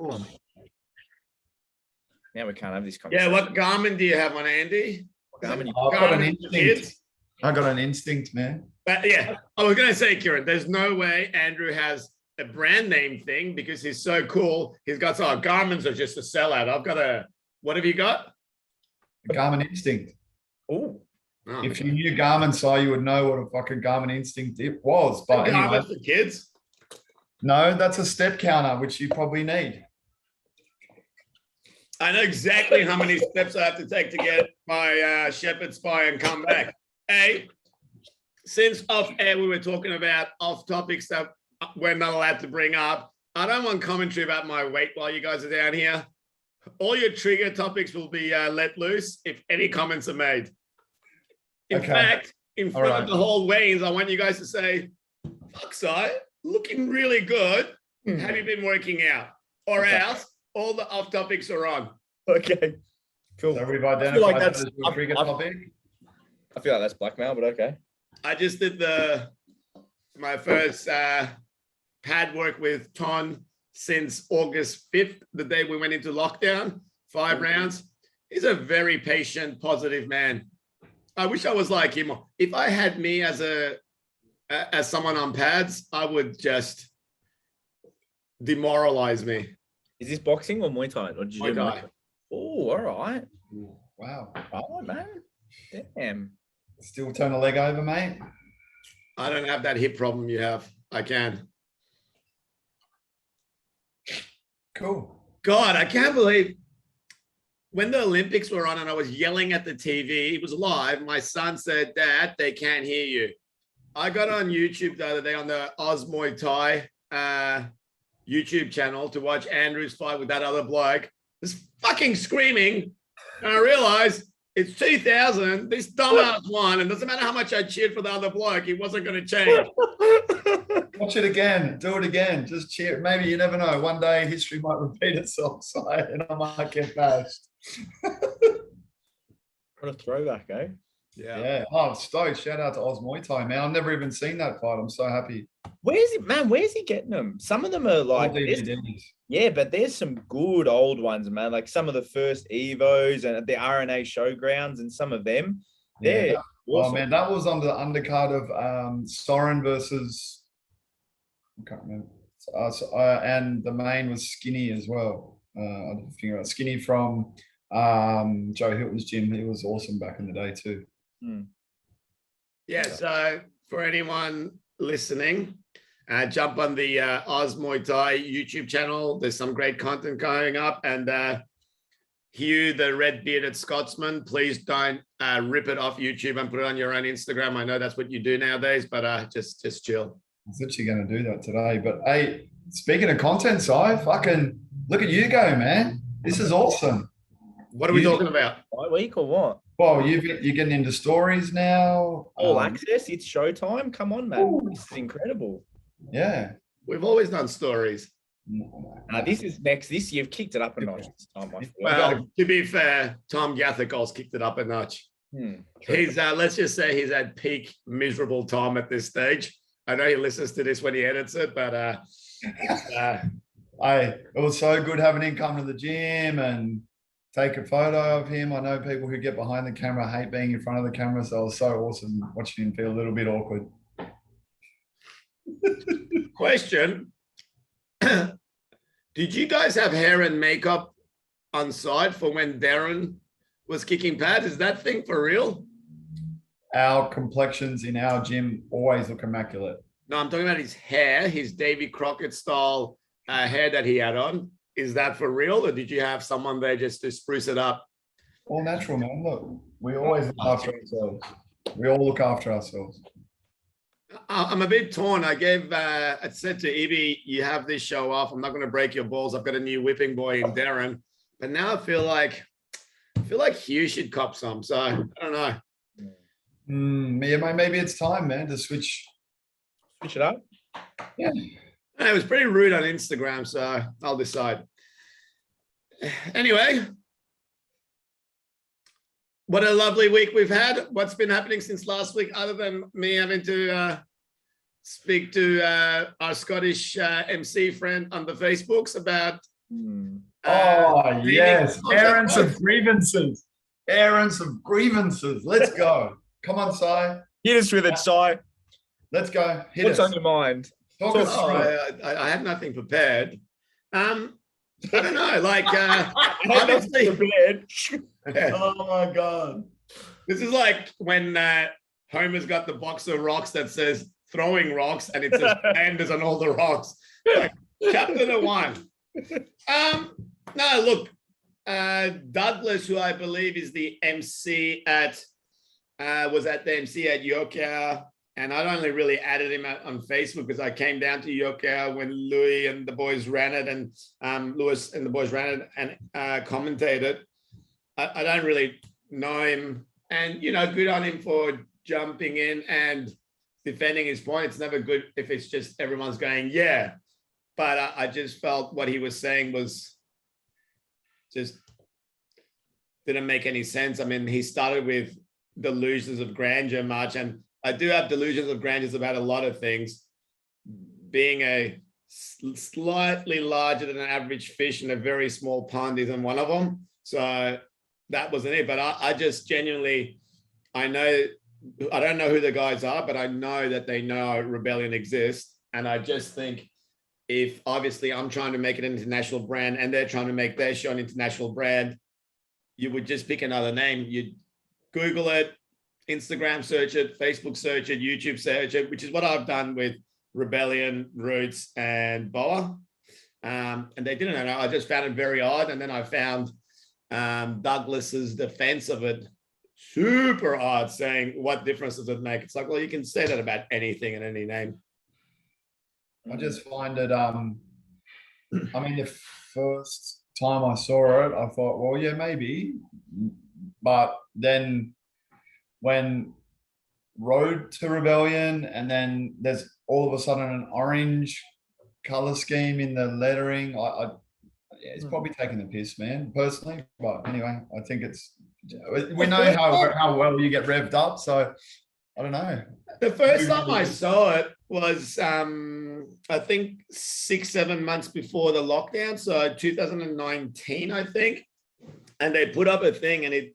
Ooh. Now we can't have this Yeah, conversation. what Garmin do you have on, Andy? Garmin you- I've got an Garmin for instinct. kids? I got an instinct, man. But yeah, I was going to say, Kieran, there's no way Andrew has a brand name thing because he's so cool. He's got, Garmin's are just a sellout. I've got what have you got? A Garmin instinct. Oh, If you knew Garmin, so you would know what a fucking Garmin instinct it was. But Garmin anyway, for kids? no, that's a step counter, which you probably need. I know exactly how many steps I have to take to get my shepherd spy and come back. Hey, since off air we were talking about off topic stuff we're not allowed to bring up, I don't want commentary about my weight while you guys are down here. All your trigger topics will be let loose if any comments are made. In fact, in front of the whole weigh-ins, I want you guys to say, fuck, Si, looking really good. Have you been working out? Or else all the off topics are on. okay. Cool. So we've identified that's that as a trigger topic. I feel like that's blackmail, but okay. I just did my first pad work with Ton since August 5th, the day we went into lockdown, 5 rounds. He's a very patient, positive man. I wish I was like him. If I had me as someone on pads, I would just demoralize me. Is this boxing or Muay Thai? Or did you do Muay Thai. Oh, all right. Wow. All right, man. Damn. Still turn a leg over, mate. I don't have that hip problem you have. I can. Cool. God, I can't believe when the Olympics were on and I was yelling at the TV, it was live. My son said, Dad, they can't hear you. I got on YouTube the other day on the Muay Thai YouTube channel to watch Andrew's fight with that other bloke. Just fucking screaming. And I realized it's 2000. This dumbass won. And doesn't matter how much I cheered for the other bloke, it wasn't going to change. Watch it again. Do it again. Just cheer. Maybe you never know. One day history might repeat itself, and I might get bashed. What a throwback, eh? Yeah. Oh, I'm stoked. Shout out to Muay Thai, man. I've never even seen that fight. I'm so happy. Where's it, man? Where's he getting them? Some of them are like, yeah, but there's some good old ones, man. Like some of the first Evos and the RNA showgrounds and some of them. Yeah. Awesome. Oh, man, that was on the undercard of Soren versus, I can't remember. And the main was Skinny as well. I didn't figure out Skinny from Joe Hilton's gym. He was awesome back in the day too. Yeah, so for anyone listening, jump on the Muay Thai YouTube channel. There's some great content going up. And Hugh, the red-bearded Scotsman, please don't rip it off YouTube and put it on your own Instagram. I know that's what you do nowadays, but just chill. I was literally going to do that today. But hey, speaking of content, Si, fucking look at you go, man. This is awesome. What are we talking about? Fight week or what? Well, you're getting into stories now. All access. It's showtime. Come on, man. Ooh. This is incredible. Yeah. We've always done stories. This is next. This you've kicked it up a notch this time. Well, to be fair, Tom Gathercole's kicked it up a notch. He's let's just say he's at peak miserable time at this stage. I know he listens to this when he edits it, but it was so good having him come to the gym and take a photo of him. I know people who get behind the camera hate being in front of the camera, so it was so awesome watching him feel a little bit awkward. Question. Did you guys have hair and makeup on site for when Darren was kicking pads? Is that thing for real? Our complexions in our gym always look immaculate. No, I'm talking about his hair, his Davy Crockett style hair that he had on. Is that for real, or did you have someone there just to spruce it up? All natural, man. Look, we always look after ourselves. We all look after ourselves. I'm a bit torn. I said to Evie, you have this show off. I'm not going to break your balls. I've got a new whipping boy in Darren. But now I feel like Hugh should cop some. So I don't know. Yeah, maybe it's time, man, to switch it up. Yeah. It was pretty rude on Instagram, so I'll decide. Anyway, what a lovely week we've had. What's been happening since last week, other than me having to speak to our Scottish MC friend on the Facebooks about Oh, yes. Leaving- Errands of grievances. Errands of grievances. Let's go. Come on, Si. Hit us with it, Si. Let's go. Hit What's us. on your mind? Talk us Oh, through it. I have nothing prepared. I don't know. Like, Obviously, obviously, Oh, my God. this is like when Homer's got the box of rocks that says throwing rocks, and it says Anders on all the rocks. Like, chapter the one. No, look, Douglas, who I believe is the MC at, was at the MC at Yokia, and I'd only really added him on Facebook because I came down to Yokia when Louis and the boys ran it, and Lewis and the boys ran it and commentated. I don't really know him, and good on him for jumping in and defending his point. It's never good if it's just everyone's going, yeah. But I just felt what he was saying was just didn't make any sense. I mean, he started with delusions of grandeur much, and I do have delusions of grandeur about a lot of things. Being a slightly larger than an average fish in a very small pond isn't one of them. So that wasn't it. But I just genuinely, I don't know who the guys are, but I know that they know Rebellion exists. And I just think if obviously I'm trying to make an international brand and they're trying to make their show an international brand, you would just pick another name. You'd Google it, Instagram search it, Facebook search it, YouTube search it, which is what I've done with Rebellion, Roots, and Boa. And they didn't know. I just found it very odd. And then I found Douglas's defense of it super odd, saying, what difference does it make? It's like, well, you can say that about anything and any name. I just find it, I mean, the first time I saw it, I thought, well, yeah, maybe. But then when Road to Rebellion, and then there's all of a sudden an orange color scheme in the lettering, yeah, it's probably taking the piss, man, personally. But anyway, I think we know how well you get revved up, so I don't know. The first time I saw it was, I think 6-7 months before the lockdown. So 2019, I think. And they put up a thing, and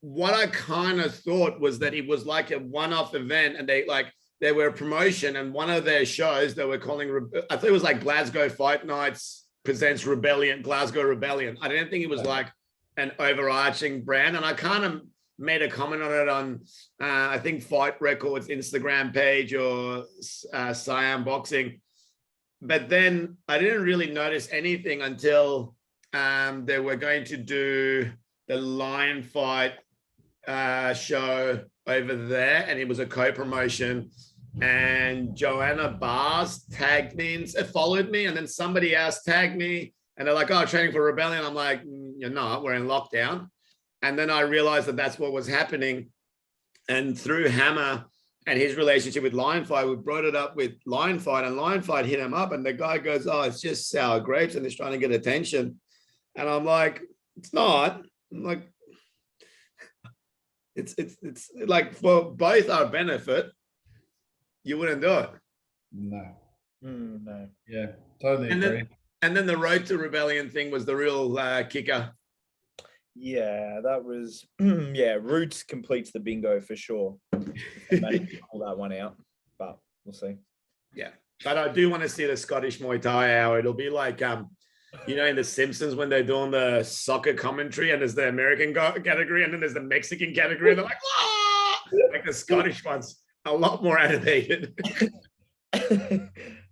what I kind of thought was that it was like a one-off event, and they were a promotion, and one of their shows they were calling, I think it was like Glasgow Fight Nights presents Rebellion, Glasgow Rebellion. I didn't think it was like an overarching brand. And I kind of made a comment on it on, I think Fight Records Instagram page or Siam Boxing. But then I didn't really notice anything until they were going to do the Lion Fight show over there, and it was a co-promotion. And Joanna Bars tagged me and followed me, and then somebody else tagged me, and they're like, "Oh, training for Rebellion." I'm like, "You're not. We're in lockdown." And then I realized that that's what was happening. And through Hammer and his relationship with Lion Fight, we brought it up with Lion Fight, and Lion Fight hit him up, and the guy goes, "Oh, it's just sour grapes, and he's trying to get attention." And I'm like, "It's not." I'm like, it's like for both our benefit, you wouldn't do it. No. No. Yeah, totally agree. And then the Road to Rebellion thing was the real kicker. Yeah, that was Roots completes the bingo for sure. Managed to pull that one out, but we'll see. Yeah, but I do want to see the Scottish Muay Thai Hour. It'll be like in The Simpsons when they're doing the soccer commentary, and there's the American category, and then there's the Mexican category, and they're like, "Ah!" Like the Scottish ones, a lot more animated.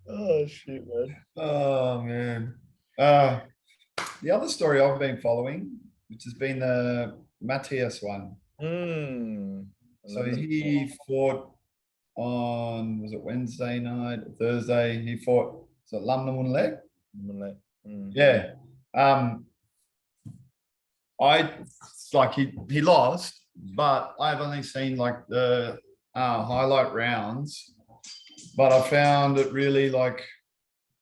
Oh shit, man. Oh man. The other story I've been following, which has been the Matthias one. So he fought on, was it Wednesday night, Thursday? He fought, is it Lamnamun Leg? Yeah. He lost, but I've only seen like the highlight rounds. But I found it really like,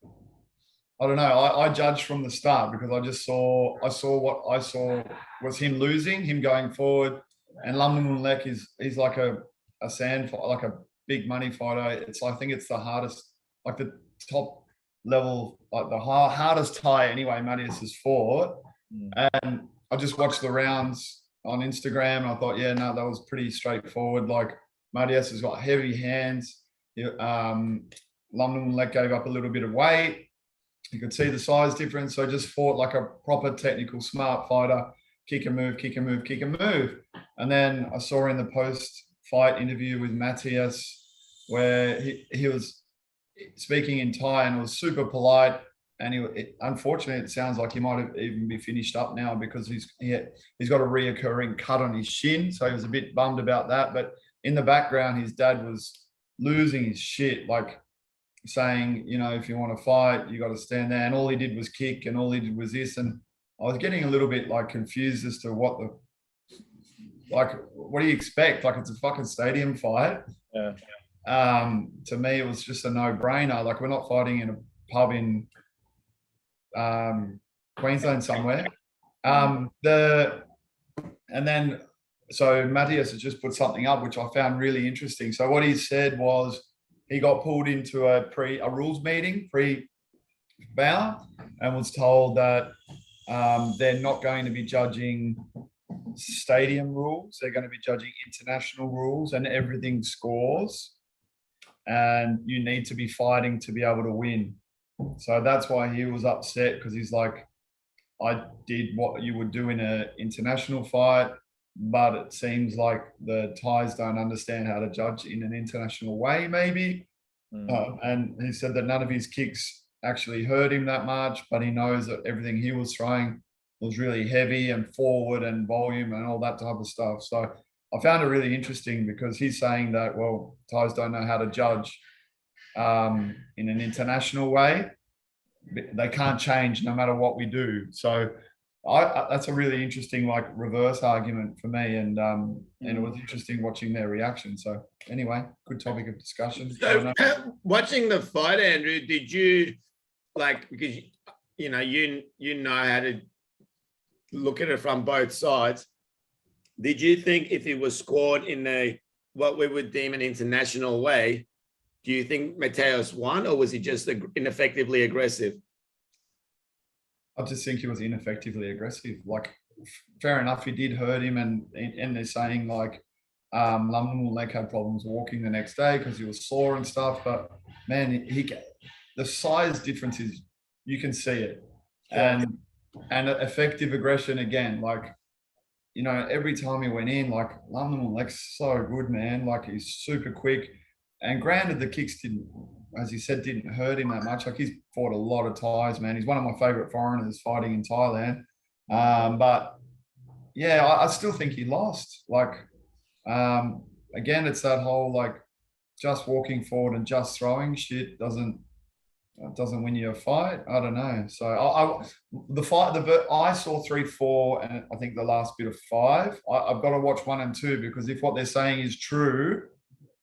I don't know. I judged from the start because I saw what I saw was him losing, him going forward, and Lamnamun Lek he's like a sand fight, like a big money fighter. I think it's the hardest, like the top level, like the hardest tie anyway Marius has fought. And I just watched the rounds on Instagram and I thought, yeah, no, that was pretty straightforward. Like Marius has got heavy hands. London Let gave up a little bit of weight. You could see the size difference. So just fought like a proper technical, smart fighter. Kick and move, kick and move, kick and move. And then I saw in the post-fight interview with Matthias where he was speaking in Thai and was super polite. And unfortunately, it sounds like he might have even be finished up now because he's got a reoccurring cut on his shin. So he was a bit bummed about that. But in the background, his dad was losing his shit, like saying, you know, if you want to fight, you got to stand there. And all he did was kick and all he did was this. And I was getting a little bit like confused as to what do you expect? Like it's a fucking stadium fight. Yeah. To me, it was just a no-brainer. Like we're not fighting in a pub in Queensland somewhere. So Matthias has just put something up which I found really interesting. So what he said was he got pulled into a rules meeting pre-bout and was told that they're not going to be judging stadium rules. They're going to be judging international rules and everything scores. And you need to be fighting to be able to win. So that's why he was upset because he's like, I did what you would do in an international fight, but it seems like the Thais don't understand how to judge in an international way, maybe. And he said that none of his kicks actually hurt him that much, but he knows that everything he was throwing was really heavy and forward and volume and all that type of stuff. So I found it really interesting because he's saying that, well, Thais don't know how to judge in an international way. They can't change no matter what we do. So that's a really interesting like reverse argument for me, and it was interesting watching their reaction. So anyway, good topic of discussion. So watching the fight, Andrew, did you like, because you know how to look at it from both sides, did you think if it was scored in what we would deem an international way, do you think Mateos won, or was he just ineffectively aggressive? I just think he was ineffectively aggressive. Like, fair enough, he did hurt him, and they're saying like London Lake had problems walking the next day because he was sore and stuff. But man, the size difference is, you can see it, and effective aggression again. Like, you know, every time he went in, like London Lake's so good, man. Like he's super quick. And granted, the kicks didn't, as you said, didn't hurt him that much. Like he's fought a lot of Thais, man. He's one of my favorite foreigners fighting in Thailand. But yeah, I still think he lost. Like, again, it's that whole like just walking forward and just throwing shit doesn't win you a fight. I don't know. So I saw 3, 4, and I think the last bit of 5. I've got to watch 1 and 2 because if what they're saying is true,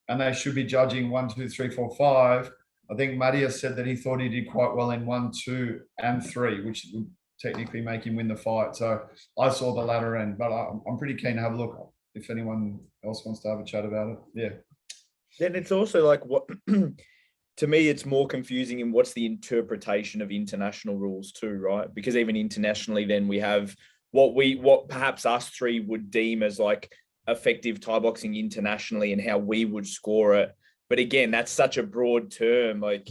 and they should be judging 1, 2, 3, 4, 5. I think Matthias said that he thought he did quite well in 1, 2, and 3, which would technically make him win the fight. So I saw the latter end, but I'm pretty keen to have a look if anyone else wants to have a chat about it. Yeah. Then it's also like what to me, it's more confusing in what's the interpretation of international rules too, right? Because even internationally, then we have what perhaps us three would deem as like effective Thai boxing internationally and how we would score it. But again, that's such a broad term. Like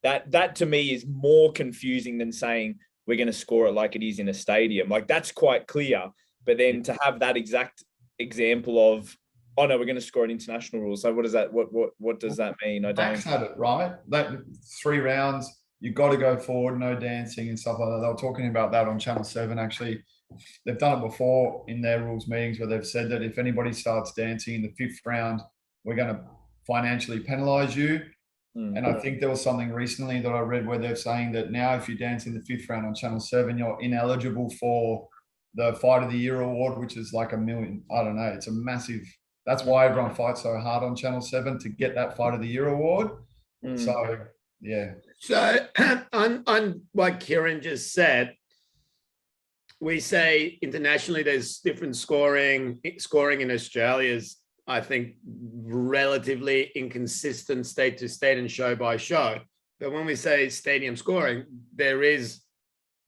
that to me is more confusing than saying we're going to score it like it is in a stadium. Like that's quite clear. But then to have that exact example of, oh no, we're going to score an international rule. So what does that mean? I don't. Max had it right. That 3 rounds, you got to go forward, no dancing and stuff like that. They were talking about that on Channel 7 actually. They've done it before in their rules meetings where they've said that if anybody starts dancing in the 5th round, we're going to financially penalize you. And I think there was something recently that I read where they're saying that now if you dance in the 5th round on Channel 7, you're ineligible for the Fight of the Year award, which is like $1 million. I don't know. It's a massive. That's why everyone fights so hard on Channel 7 to get that Fight of the Year award. So, yeah. So on what Kieran just said, we say internationally there's different scoring. Scoring in Australia is, I think, relatively inconsistent state to state and show by show. But when we say stadium scoring, there is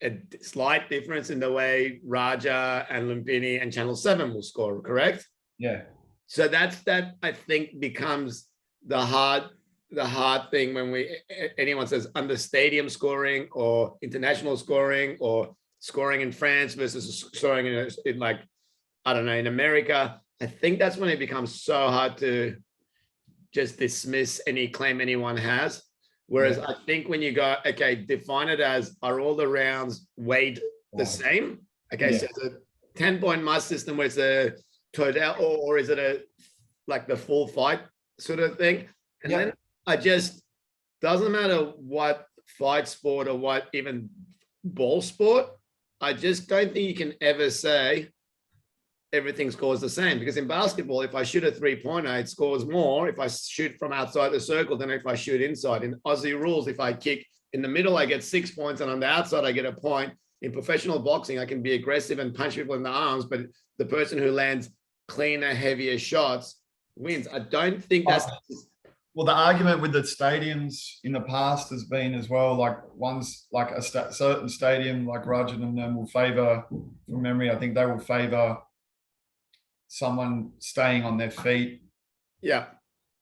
a slight difference in the way Raja and Lumpini and Channel 7 will score, correct? Yeah. So that I think becomes the hard thing when anyone says under stadium scoring or international scoring or scoring in France versus scoring in like, I don't know, in America. I think that's when it becomes so hard to just dismiss any claim anyone has. Whereas I think when you go, okay, define it as, are all the rounds weighed the same? Okay, so it's a 10-point must system where it's a total, or is it like the full fight sort of thing? And then doesn't matter what fight sport or what even ball sport, I just don't think you can ever say everything scores the same, because in basketball, if I shoot a 3-pointer, it scores more if I shoot from outside the circle than if I shoot inside. In Aussie rules, if I kick in the middle, I get 6 points, and on the outside, I get a point. In professional boxing, I can be aggressive and punch people in the arms, but the person who lands cleaner, heavier shots wins. I don't think that's... Well, the argument with the stadiums in the past has been as well, like one's like a certain stadium, like Rajan and them will favour, from memory, I think they will favour someone staying on their feet. Yeah.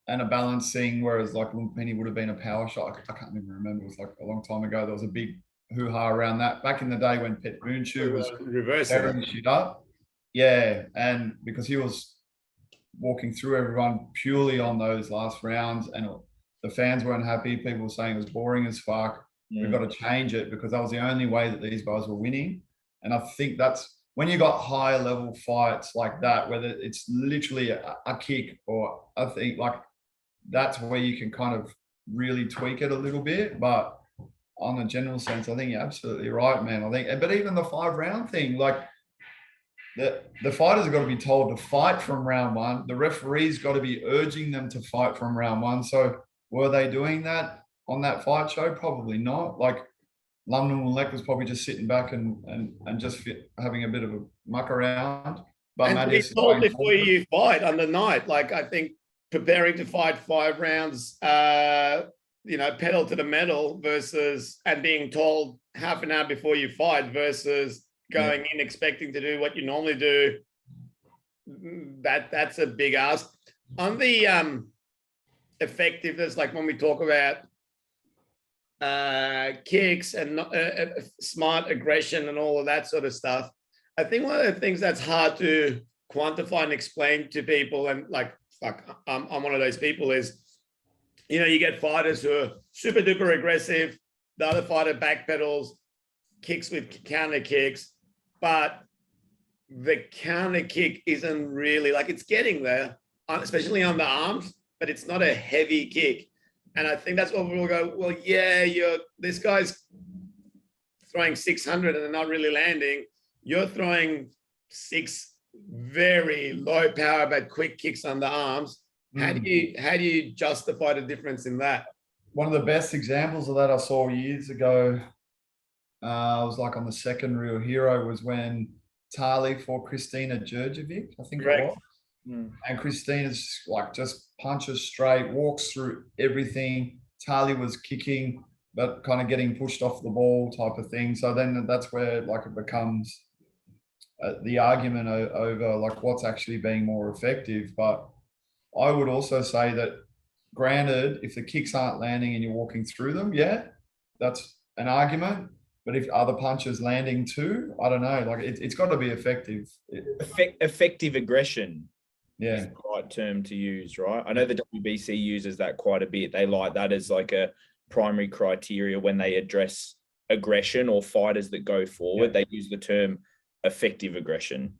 And a balancing, whereas like Lumpini would have been a power shot. I can't even remember. It was like a long time ago. There was a big hoo-ha around that. Back in the day when Pet Boonshu was tearing shit up. Yeah. And because he was walking through everyone purely on those last rounds, and the fans weren't happy. People were saying it was boring as fuck. We've got to change it, because that was the only way that these guys were winning. And I think that's when you got higher level fights like that, whether it's literally a kick, or I think like that's where you can kind of really tweak it a little bit. But on a general sense, I think you're absolutely right, man. I think, but even the 5-round thing, like the fighters have got to be told to fight from round one. The referee's got to be urging them to fight from round one. So were they doing that on that fight show? Probably not. Like London Mulek was probably just sitting back and just having a bit of a muck around. But and be told before you fight on the night, like I think preparing to fight 5 rounds, pedal to the metal versus, and being told half an hour before you fight versus going in expecting to do what you normally do. That's a big ask. On the effectiveness, like when we talk about kicks and smart aggression and all of that sort of stuff, I think one of the things that's hard to quantify and explain to people, and like, fuck, I'm one of those people, is, you get fighters who are super duper aggressive, the other fighter backpedals, kicks with counter kicks, but the counter kick isn't really, like, it's getting there, especially on the arms, but it's not a heavy kick. And I think that's what we'll go, well, yeah, this guy's throwing 600 and they're not really landing. You're throwing 6 very low power but quick kicks on the arms. How do you justify the difference in that? One of the best examples of that I saw years ago, I was like on the second Real Hero, was when Tali fought Kristina Djurdjevic, I think it was. And Christina's like just punches straight, walks through everything. Tali was kicking, but kind of getting pushed off the ball type of thing. So then that's where like it becomes the argument over like what's actually being more effective. But I would also say that, granted, if the kicks aren't landing and you're walking through them, yeah, that's an argument. But if other punches landing too, I don't know. Like it's got to be effective. Effective aggression. Yeah, is the right term to use, right? I know the WBC uses that quite a bit. They like that as like a primary criteria when they address aggression or fighters that go forward. They use the term effective aggression.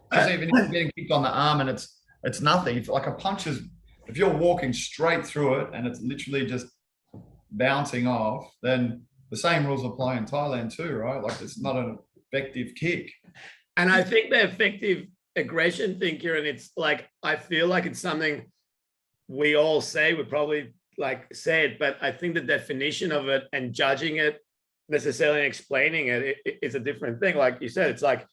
Because even if you're getting kicked on the arm and it's nothing, if like a punch is, if you're walking straight through it and it's literally just bouncing off, then the same rules apply in Thailand too, right? Like it's not an effective kick. And I think the effective aggression thing here, and it's like, I feel like it's something we all say, we probably like say it, but I think the definition of it and judging it necessarily and explaining it is a different thing. Like you said, it's like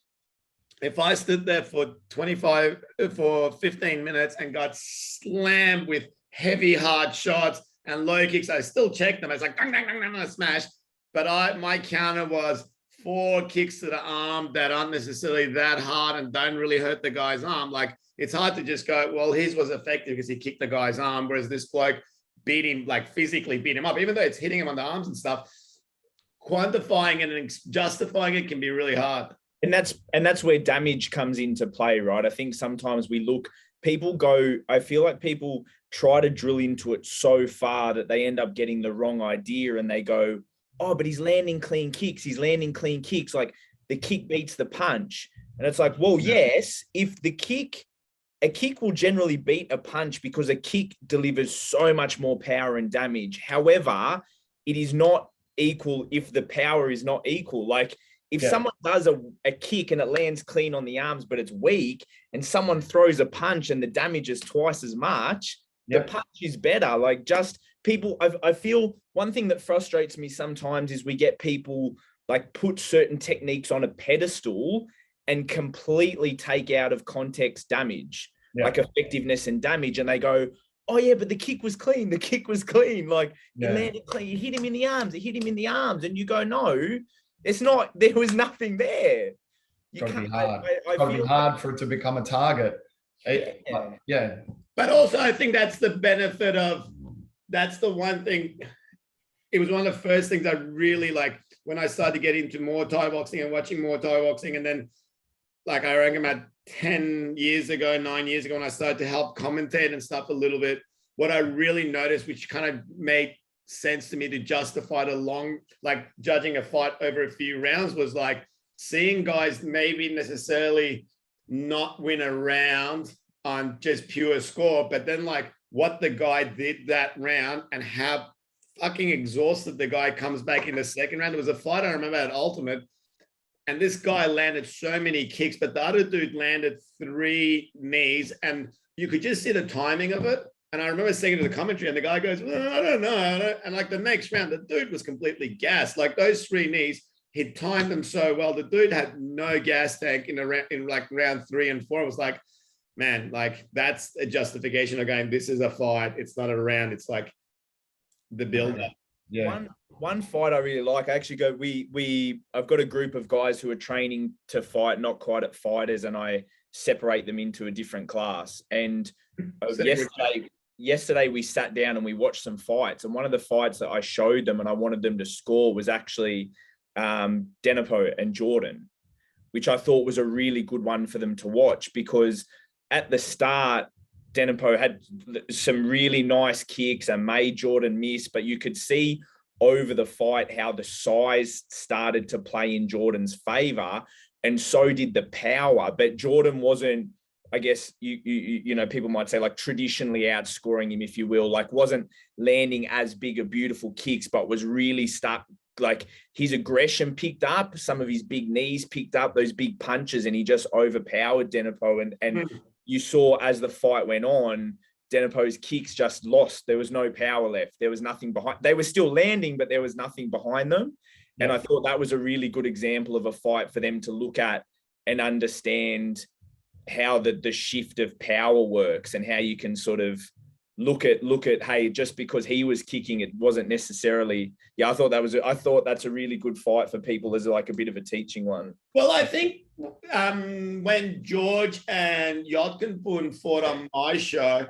if I stood there for 15 minutes and got slammed with heavy, hard shots And low kicks, I still check them. It's like, dang, dang, dang, dang, smash. But my counter was 4 kicks to the arm that aren't necessarily that hard and don't really hurt the guy's arm. Like, it's hard to just go, well, his was effective because he kicked the guy's arm, whereas this bloke beat him, like physically beat him up, even though it's hitting him on the arms and stuff. Quantifying it and justifying it can be really hard. And that's where damage comes into play, right? I think sometimes I feel like people try to drill into it so far that they end up getting the wrong idea, and they go, oh, but he's landing clean kicks. Like, the kick beats the punch. And it's like, well, yes, if a kick will generally beat a punch because a kick delivers so much more power and damage. However, it is not equal if the power is not equal. Like, if someone does a kick and it lands clean on the arms, but it's weak, and someone throws a punch and the damage is twice as much, the punch is better. Like, just people, I feel one thing that frustrates me sometimes is we get people like put certain techniques on a pedestal and completely take out of context damage, like effectiveness and damage. And they go, oh yeah, but the kick was clean. Like, it landed clean. It hit him in the arms. And you go, no, it's not, there was nothing there. It's got to be hard. It's got to be hard for it to become a target. But also, I think that's the benefit of, that's the one thing. It was one of the first things I really like when I started to get into more Thai boxing and watching more Thai boxing. And then, like, I reckon about 9 years ago, when I started to help commentate and stuff a little bit, what I really noticed, which kind of made sense to me to justify the long, like judging a fight over a few rounds, was like seeing guys maybe necessarily not win a round on just pure score, but then like what the guy did that round and how fucking exhausted the guy comes back in the second round. There was a fight I remember at Ultimate, and this guy landed so many kicks, but the other dude landed 3 knees, and you could just see the timing of it. And I remember saying to the commentary, and the guy goes, well, I don't know. And like the next round, the dude was completely gassed. Like those 3 knees, he timed them so well. The dude had no gas tank in like round 3 and 4. It was like, man, like that's a justification of going, this is a fight. It's not a round. It's like the build-up. Yeah. One fight I really like, I actually go, I've got a group of guys who are training to fight, not quite at fighters, and I separate them into a different class. And yesterday we sat down and we watched some fights, and one of the fights that I showed them and I wanted them to score was actually Denipo and Jordan, which I thought was a really good one for them to watch, because at the start, Denipo had some really nice kicks and made Jordan miss, but you could see over the fight how the size started to play in Jordan's favor, and so did the power. But Jordan wasn't, I guess you know, people might say like traditionally outscoring him, if you will, like wasn't landing as big of beautiful kicks, but was really like his aggression picked up, some of his big knees picked up those big punches, and he just overpowered Denipo. And you saw as the fight went on, Denipo's kicks just lost. There was no power left. There was nothing behind. They were still landing, but there was nothing behind them. Yeah. And I thought that was a really good example of a fight for them to look at and understand how the shift of power works, and how you can sort of look at, hey, just because he was kicking, it wasn't necessarily. I thought that's a really good fight for people as like a bit of a teaching one. Well, I think when George and Yotkinpun fought on my show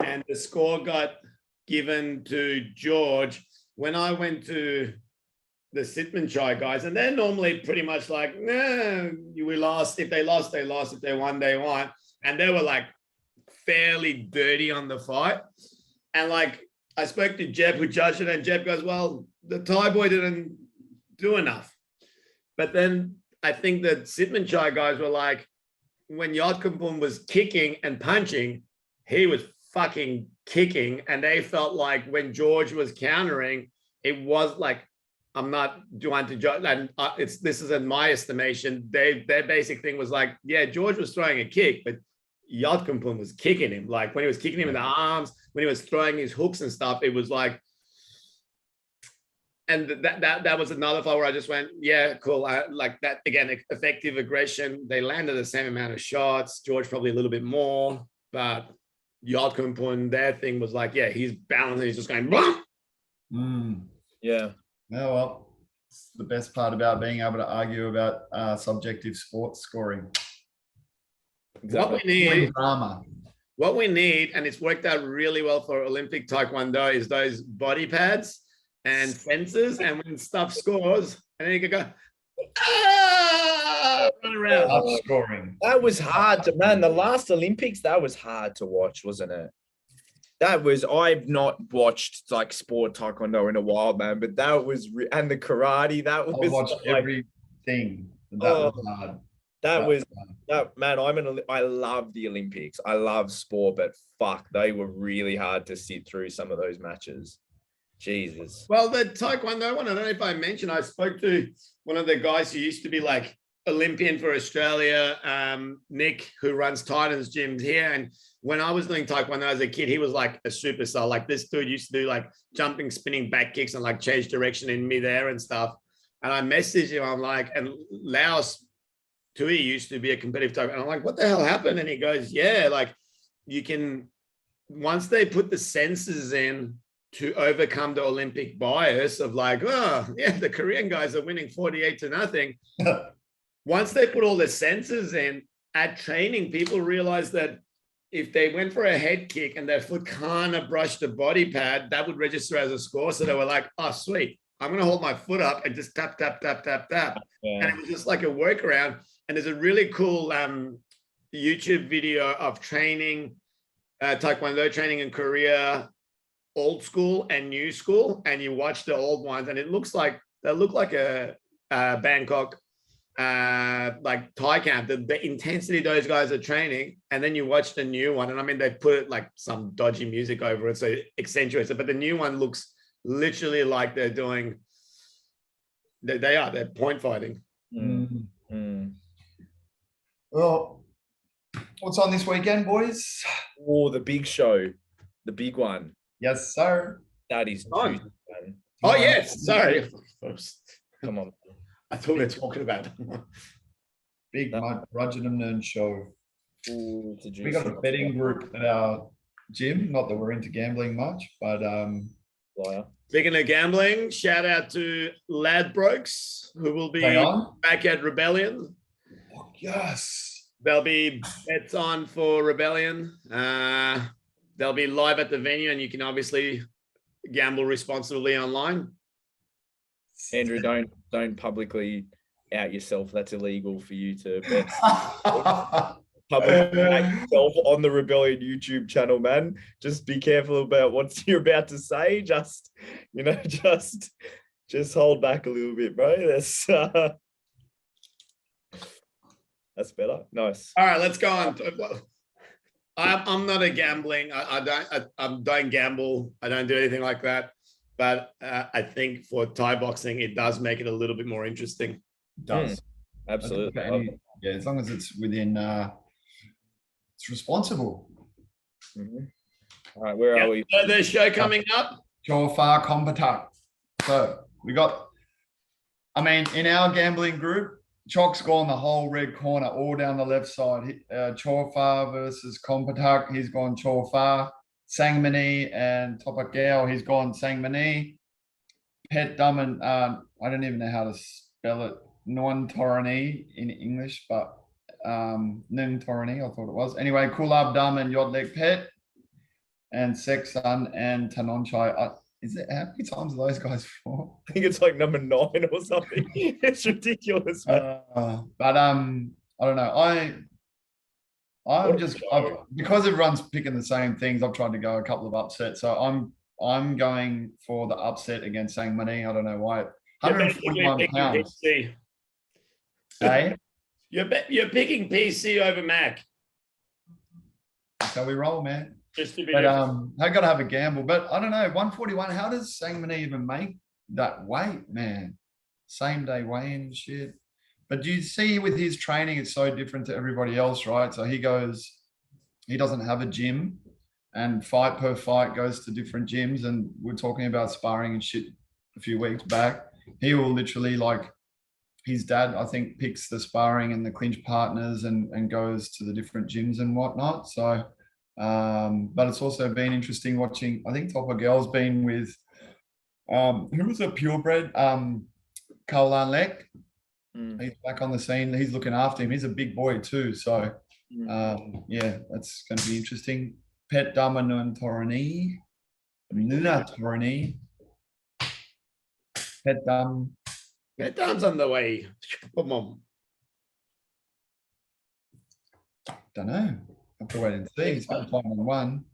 and the score got given to George, when I went to the Sitmanchai guys, and they're normally pretty much like, nah, we lost. If they lost, they lost. If they won, they won. And they were like fairly dirty on the fight. And like, I spoke to Jeb, who judged it, and Jeb goes, well, the Thai boy didn't do enough. But then I think the Sitmanchai guys were like, when Yotkinpun was kicking and punching, he was fucking kicking. And they felt like when George was countering, it was like, I'm not trying to judge, and this is in my estimation. Their basic thing was like, yeah, George was throwing a kick, but Yotkinpun was kicking him. Like when he was kicking him in the arms, when he was throwing his hooks and stuff, it was like, and that was another fight where I just went, yeah, cool. I like that again, effective aggression. They landed the same amount of shots. George probably a little bit more, but Yodkumpun, their thing was like, yeah, he's balancing, he's just going, "Blah!" Yeah. Oh, well, it's the best part about being able to argue about subjective sports scoring. What we need, Drama. what we need, and it's worked out really well for Olympic Taekwondo, is those body pads and fences, and when stuff scores, and then you can go, run around. Up scoring. That was hard to, man. The last Olympics, that was hard to watch, wasn't it? That was, I've not watched like sport taekwondo in a while, man, but that was, and the karate, that I was watched like, everything. That was hard. that was, that, man, I love the Olympics. I love sport, but fuck, they were really hard to sit through some of those matches. Jesus. Well, the Taekwondo one, I don't know if I mentioned, I spoke to one of the guys who used to be like Olympian for Australia, Nick, who runs Titans gyms here. And when I was doing Taekwondo as a kid, he was like a superstar. Like this dude used to do like jumping, spinning back kicks and like change direction in midair and stuff. And I messaged him, I'm like, and Laos Tui used to be a competitive Taekwondo. And I'm like, what the hell happened? And he goes, yeah, like you can, once they put the sensors in to overcome the Olympic bias of like, oh, yeah, the Korean guys are winning 48-0. Once they put all the sensors in at training, people realize that if they went for a head kick and their foot kind of brushed the body pad, that would register as a score. So they were like, oh, sweet, I'm going to hold my foot up and just tap, tap, tap, tap, tap. Yeah. And it was just like a workaround. And there's a really cool YouTube video of training, Taekwondo training in Korea, old school and new school. And you watch the old ones and it looks like, they look like a Bangkok like Thai camp, the intensity those guys are training, and then you watch the new one, and I mean they put like some dodgy music over it so it accentuates it, but the new one looks literally like they're doing, they're point fighting. Well, what's on this weekend, boys? Oh, the big show, the big one. Yes, sir. That is juicy, man. Oh yes, sorry. Come on. I thought we were talking about big Rudgenham show. Ooh, we got a betting group at our gym. Not that we're into gambling much, but speaking of gambling, shout out to Ladbrokes, who will be back at Rebellion. Oh, yes, there'll be bets on for Rebellion. They'll be live at the venue, and you can obviously gamble responsibly online. Andrew, don't publicly out yourself. That's illegal for you to bet. Publicly out yourself on the Rebellion YouTube channel, man. Just be careful about what you're about to say. Just, you know, just hold back a little bit, bro. That's better. Nice. All right, let's go on. I'm not a gambling. I don't gamble. I don't do anything like that. But I think for Thai boxing, it does make it a little bit more interesting. It does. Absolutely. Yeah, as long as it's within, it's responsible. Mm-hmm. All right, where are we? So the show coming up? Chorfa Kompatak. So we got, I mean, in our gambling group, Chok's gone the whole red corner, all down the left side. Chorfa versus Kompatak. He's gone Chorfa. Sangmani and Topakao, he's gone Sangmani. Pet Daman, I don't even know how to spell it. Non-Torani in English, but Nim-Torani, I thought it was. Anyway, Kulab Daman, Yodlek Pet, and Sexan and Tanonchai. Is it, how many times are those guys for? I think it's like number 9 or something. It's ridiculous, man. But I don't know. Because everyone's picking the same things, I've tried to go a couple of upsets. So I'm going for the upset against Sangmani. I don't know why. 141 pounds. Hey? You're picking PC over Mac. That's how we roll, man. Just to be but I gotta have a gamble. But I don't know, 141. How does Sangmani even make that weight, man? Same day weigh-in and shit. But do you see with his training, it's so different to everybody else, right? So he doesn't have a gym, and fight per fight goes to different gyms. And we're talking about sparring and shit a few weeks back. He will literally, like, his dad, I think, picks the sparring and the clinch partners and goes to the different gyms and whatnot. So But it's also been interesting watching. I think Topper Girl's been with who was a purebred? Caroline Leck. He's back on the scene. He's looking after him. He's a big boy too. So yeah, that's going to be interesting. Pet Dominant Torani. Nuna Torani. Pet Dum. That time's on the way. Come on. Don't know. Have to wait and see. It's been playing on one.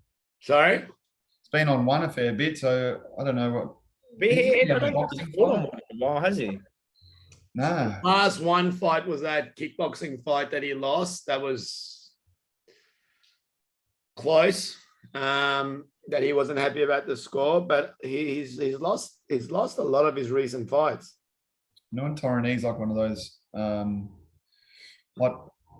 Sorry? It's been on one a fair bit, so I don't know what. But He's he got a hasn't boxing fought on fight? one in a while, has he? No. Last one fight was that kickboxing fight that he lost. That was close. That he wasn't happy about the score, but he's lost a lot of his recent fights. No, Torani's like one of those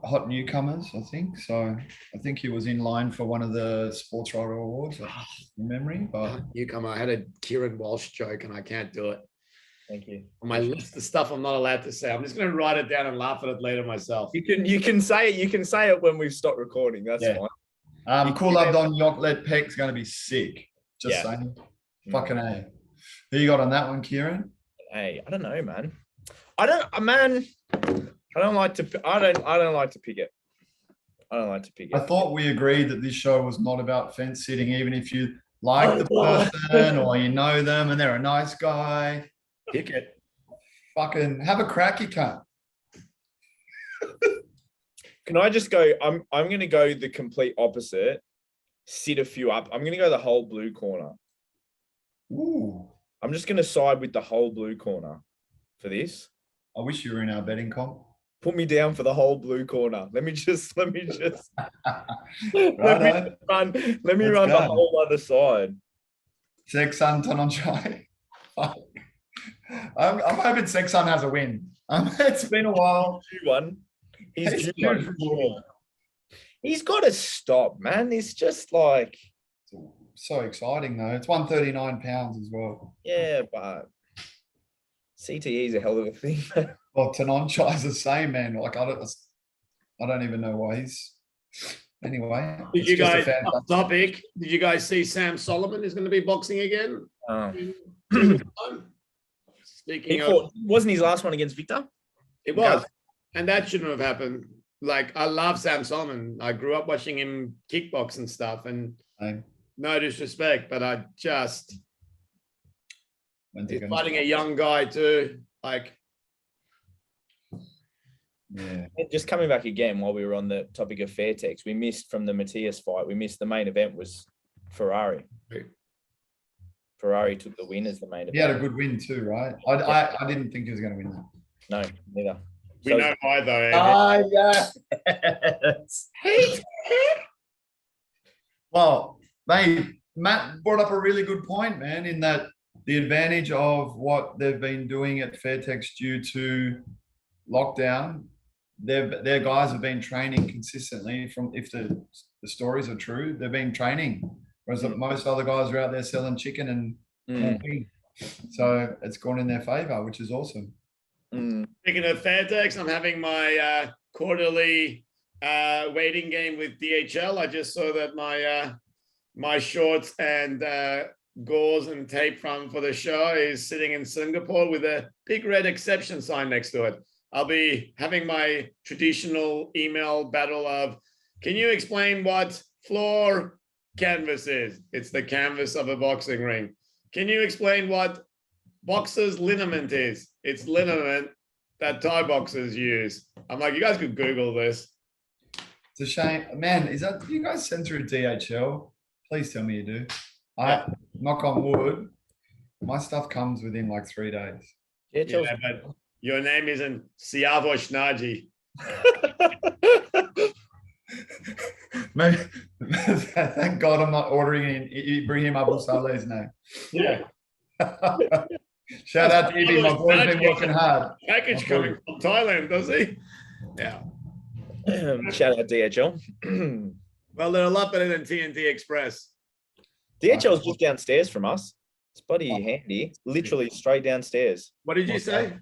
hot newcomers, I think. So I think he was in line for one of the Sports Writer Awards, from memory. But Newcomer, I had a Kieran Walsh joke and I can't do it. Thank you. On my list of stuff I'm not allowed to say. I'm just going to write it down and laugh at it later myself. You can say it. You can say it when we've stopped recording. That's Yeah. fine. Cool Abdon Yoklet Peck's going to be sick. Just saying. Fucking A. Who you got on that one, Kieran? Hey, I don't know, man. I don't like to pick it. I don't like to pick it. I thought we agreed that this show was not about fence sitting, even if you like the person or you know them and they're a nice guy. Pick it. Fucking have a crack, you can't. Can I just go? I'm going to go the complete opposite. Sit a few up. I'm going to go the whole blue corner. Ooh. I'm just going to side with the whole blue corner for this. I wish you were in our betting comp. Put me down for the whole blue corner. Let me just let me run the whole other side. Sexan Tanonchai. I'm hoping Sexan has a win. It's been a while. He's due one for sure. He's got to stop, man. It's just like so exciting though. It's 139 pounds as well. Yeah, but CTE is a hell of a thing. Well, Tanonchai's the same, man. Like I don't even know why he's. Anyway, Did you guys off topic? Did you guys see Sam Solomon is going to be boxing again? Speaking of, wasn't his last one against Victor? It was, and that shouldn't have happened. Like I love Sam Solomon. I grew up watching him kickbox and stuff, and no disrespect, but I just he's fighting a young guy too. Like, yeah. Just coming back again while we were on the topic of Fairtex, we missed from the Matthias fight. We missed the main event was Ferrari. Ferrari took the win as the main event. He had a good win too, right? I didn't think he was going to win that. No, neither. We know why though. Yes. Well, Matt brought up a really good point, man, in that the advantage of what they've been doing at Fairtex due to lockdown, their guys have been training consistently from, if the stories are true, they've been training. Whereas most other guys are out there selling chicken and so it's gone in their favor, which is awesome. Speaking of Fairtex, I'm having my quarterly waiting game with DHL. I just saw that my shorts and gauze and tape from for the show is sitting in Singapore with a big red exception sign next to it. I'll be having my traditional email battle of, can you explain what floor canvas is? It's the canvas of a boxing ring. Can you explain what boxer's liniment is? It's liniment that Thai boxers use. I'm like, you guys could Google this. It's a shame, man. Is that you guys send through DHL? Please tell me you do. I knock on wood. My stuff comes within like 3 days. Yeah, but your name isn't Siavosh Naji. Maybe, thank God I'm not ordering Ibrahim Abu Saleh's name. Yeah. Shout out to Ibi, my boy's been working hard. Package coming from Thailand, does he? Yeah. Shout out DHL. Well, they're a lot better than TNT Express. DHL's just downstairs from us. It's bloody handy. Literally straight downstairs. What did you say?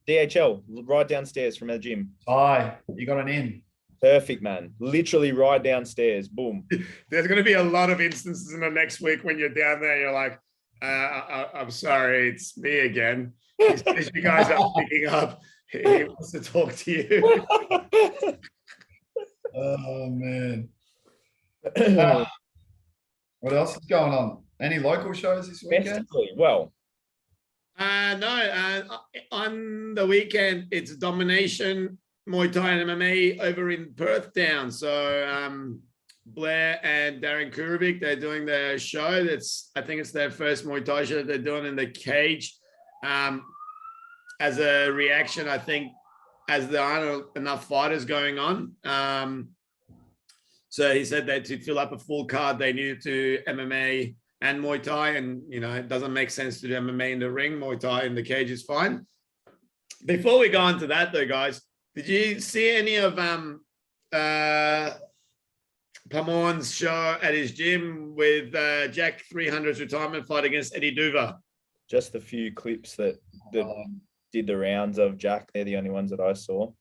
DHL, right downstairs from our gym. Hi, you got an in. Perfect, man. Literally right downstairs. Boom. There's going to be a lot of instances in the next week when you're down there. You're like, I'm sorry, it's me again. He says you guys are picking up. He wants to talk to you. Oh man. What else is going on? Any local shows this weekend? Festively. Well, No, on the weekend, it's Domination Muay Thai and MMA over in Perth Town. So Blair and Darren Kurubik, they're doing their show. I think it's their first Muay Thai show that they're doing in the cage. As a reaction, I think, as there aren't enough fighters going on. So he said that to fill up a full card, they needed to MMA and Muay Thai, and it doesn't make sense to do MMA in the ring. Muay Thai in the cage is fine. Before we go on to that, though, guys, did you see any of Pamon's show at his gym with Jack 300's retirement fight against Eddie Duva? just a few clips that did the rounds of Jack. They're the only ones that I saw.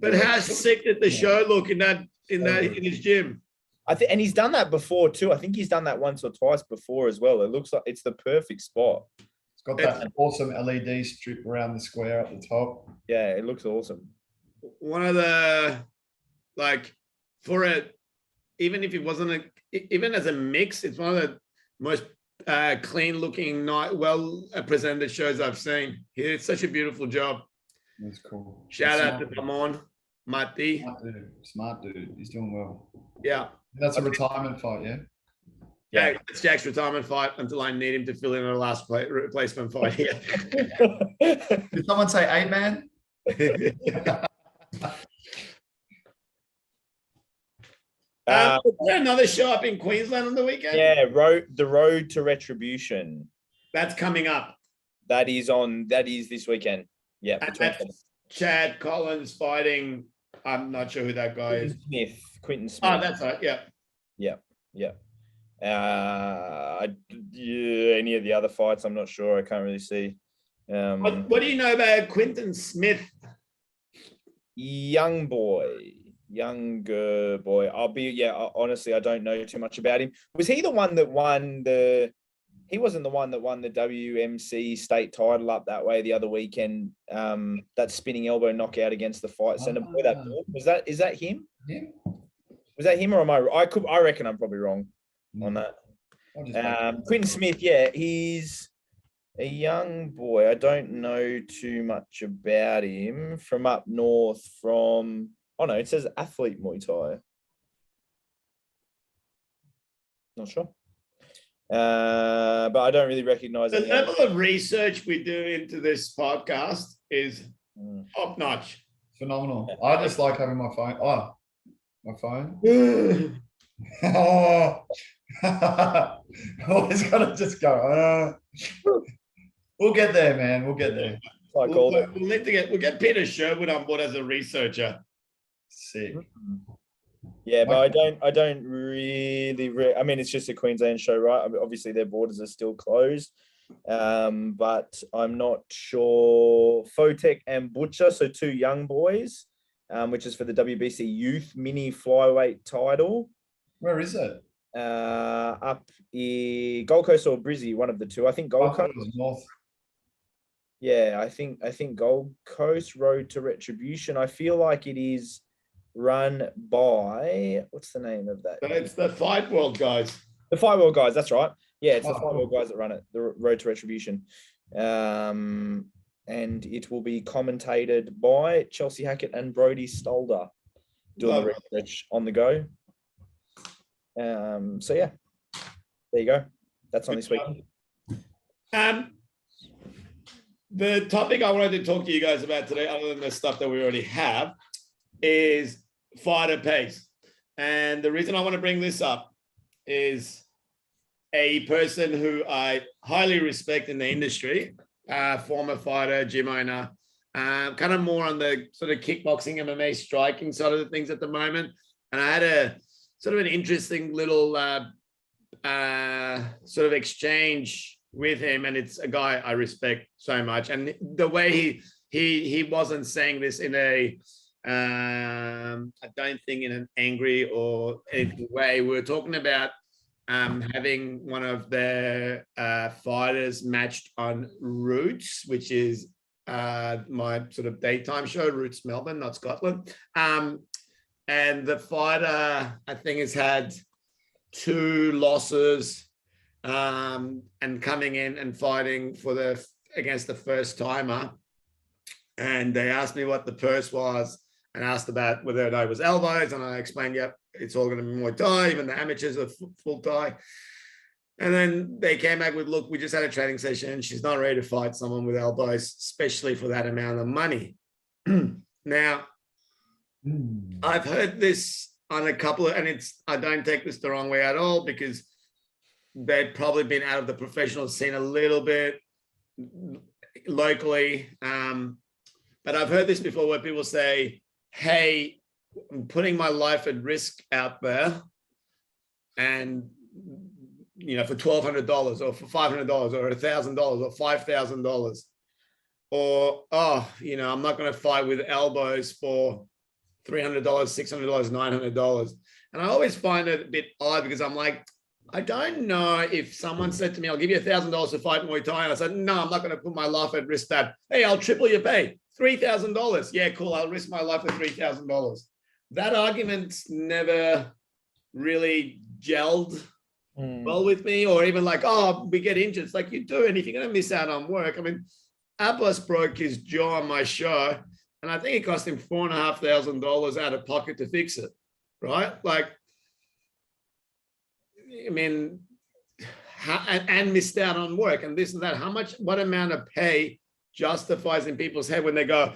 But how sick did the show look in his gym? And he's done that before too. I think he's done that once or twice before as well. It looks like it's the perfect spot. It's got that awesome LED strip around the square at the top. Yeah, it looks awesome. One of the, even if it wasn't even as a mix, it's one of the most clean looking, well presented shows I've seen. He did such a beautiful job. That's cool. Shout out to Damon, Mati. Smart dude. He's doing well. Yeah. That's a retirement fight, yeah? Yeah, it's Jack's retirement fight until I need him to fill in a last replacement fight here. Did someone say 8-man? Was there another show up in Queensland on the weekend? Yeah, the Road to Retribution. That's coming up. That is this weekend. Yeah. That's Chad Collins fighting. I'm not sure who that guy is. Quentin Smith. Oh, that's right. Yeah. Any of the other fights, I'm not sure. I can't really see. What do you know about Quentin Smith? Younger boy. Honestly, I don't know too much about him. Was he the one that won he wasn't the one that won the WMC state title up that way the other weekend? That spinning elbow knockout against the Fight Center boy. Is that him? Yeah. Was that him or am I reckon I'm probably wrong on that. Quentin Smith, yeah, he's a young boy. I don't know too much about him. From up north it says athlete Muay Thai. Not sure. But I don't really recognize the level of research we do into this podcast is top notch. Phenomenal. I just like having my phone. Oh, my phone. Always gotta just go. We'll get there, man. We'll get there. We'll get Peter Sherwood on board as a researcher. Sick. Yeah, but I don't really. I mean, it's just a Queensland show, right? I mean, obviously, their borders are still closed, but I'm not sure. Fotek and Butcher, so two young boys, which is for the WBC Youth Mini Flyweight title. Where is it? Up in Gold Coast or Brizzy, one of the two. I think Gold Coast. North. Yeah, I think Gold Coast. Road to Retribution. I feel like it is run by, what's the name of that? It's the Fight World guys. The Fight World guys, that's right. Yeah, it's the Fight World guys that run it, the Road to Retribution. And it will be commentated by Chelsea Hackett and Brody Stolder doing the research on the go. So yeah, there you go. That's on this week. The topic I wanted to talk to you guys about today, other than the stuff that we already have, is fighter pace. And the reason I want to bring this up is a person who I highly respect in the industry, former fighter, gym owner, kind of more on the sort of kickboxing, MMA striking side of the things at the moment. And I had a sort of an interesting little sort of exchange with him. And it's a guy I respect so much. And the way he wasn't saying this in a I don't think in an angry or anything way. We were talking about having one of their fighters matched on Roots, which is my sort of daytime show, Roots Melbourne, not Scotland. And the fighter, I think, has had 2 losses and coming in and fighting against the first timer. And they asked me what the purse was and asked about whether it was elbows. And I explained, yep, it's all going to be Muay Thai. Even the amateurs are full Thai. And then they came back with, look, we just had a training session. She's not ready to fight someone with elbows, especially for that amount of money. Now, I've heard this on a couple of, and I don't take this the wrong way at all, because they've probably been out of the professional scene a little bit locally. But I've heard this before where people say, hey, I'm putting my life at risk out there, and for $1,200 or for $500 or $1,000 or $5,000, or I'm not going to fight with elbows for $300, $600, $900. And I always find it a bit odd, because I'm like, I don't know if someone said to me, I'll give you $1,000 to fight Muay Thai. And I said, no, I'm not going to put my life at risk that, hey, I'll triple your pay, $3,000. Yeah, cool. I'll risk my life for $3,000. That argument's never really gelled well with me, or even like, oh, we get injured. It's like, you do, and if you're going to miss out on work. I mean, Abbas broke his jaw on my show, and I think it cost him $4,500 out of pocket to fix it, right? Like, I mean, and missed out on work and this and that. What amount of pay justifies in people's head when they go,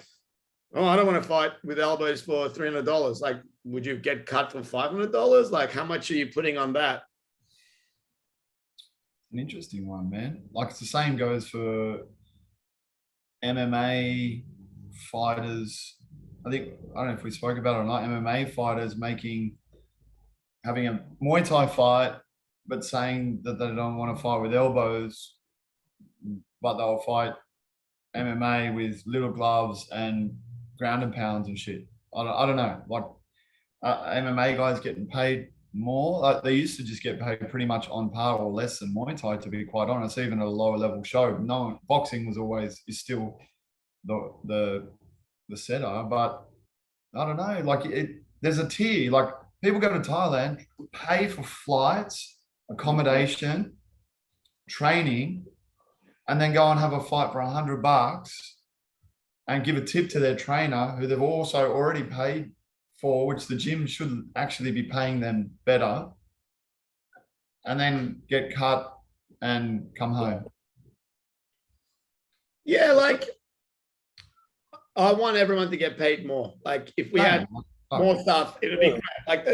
oh, I don't want to fight with elbows for $300. Like, would you get cut for $500? Like, how much are you putting on that? An interesting one, man. Like, it's the same goes for MMA fighters. I don't know if we spoke about it or not, MMA fighters having a Muay Thai fight, but saying that they don't want to fight with elbows, but they'll fight MMA with little gloves and ground and pounds and shit. I don't know. Like, MMA guys getting paid more. Like, they used to just get paid pretty much on par or less than Muay Thai, to be quite honest, even at a lower level show. No, boxing is still the setter, but I don't know. Like, there's a tier. Like, people go to Thailand, pay for flights, accommodation, training, and then go and have a fight for $100 and give a tip to their trainer, who they've also already paid for, which the gym should actually be paying them better, and then get cut and come home. Yeah, like, I want everyone to get paid more. Like, if we had more stuff, it would be great. Like,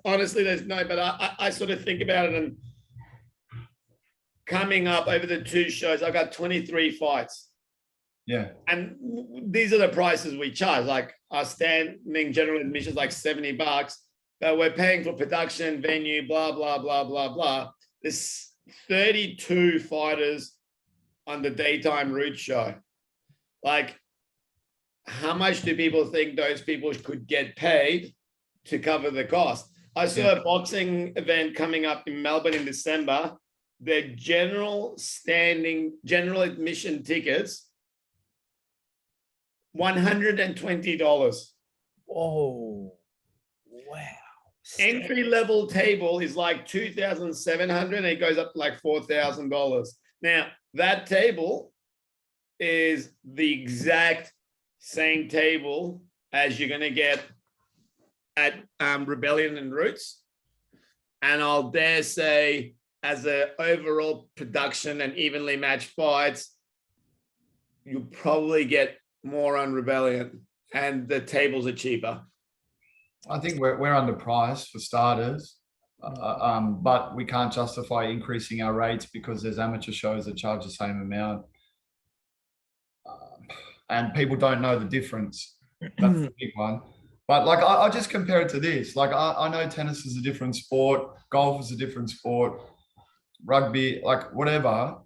honestly, but I sort of think about it, and coming up over the 2 shows, I got 23 fights. Yeah. And these are the prices we charge. Like, our standing general admission is like $70, but we're paying for production, venue, blah, blah, blah, blah, blah. There's 32 fighters on the daytime route show. Like, how much do people think those people could get paid to cover the cost? I saw a boxing event coming up in Melbourne in December. Their general admission tickets, $120. Whoa. Wow. Entry level table is like $2,700, and it goes up to like $4,000. Now, that table is the exact same table as you're going to get at Rebellion and Roots. And I'll dare say, as an overall production and evenly matched fights, you probably get more on Rebellion, and the tables are cheaper. I think we're underpriced for starters, but we can't justify increasing our rates because there's amateur shows that charge the same amount. And people don't know the difference. That's the big one. But like, I just compare it to this. Like, I know tennis is a different sport, golf is a different sport, rugby, like whatever.